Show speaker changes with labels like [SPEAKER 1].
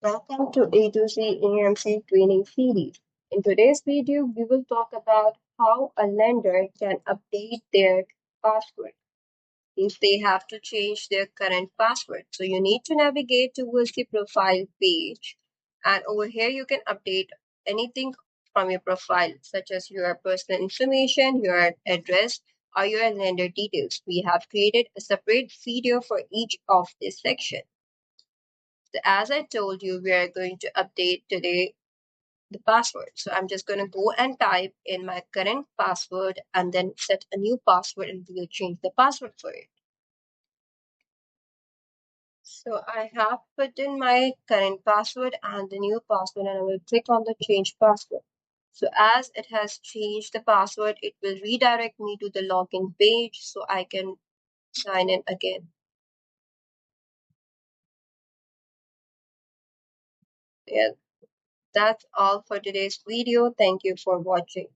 [SPEAKER 1] Welcome to A2Z AMC Training Series. In today's video, we will talk about how a lender can update their password if they have to change their current password. So you need to navigate towards the profile page, and over here you can update anything from your profile, such as your personal information, your address, or your lender details. We have created a separate video for each of this section. So as I told you, we are going to update today the password. So I'm just going to go and type in my current password and then set a new password and we'll change the password for it. So I have put in my current password and the new password and I will click on the change password. So as it has changed the password, it will redirect me to the login page so I can sign in again. Yeah, that's all for today's video. Thank you for watching.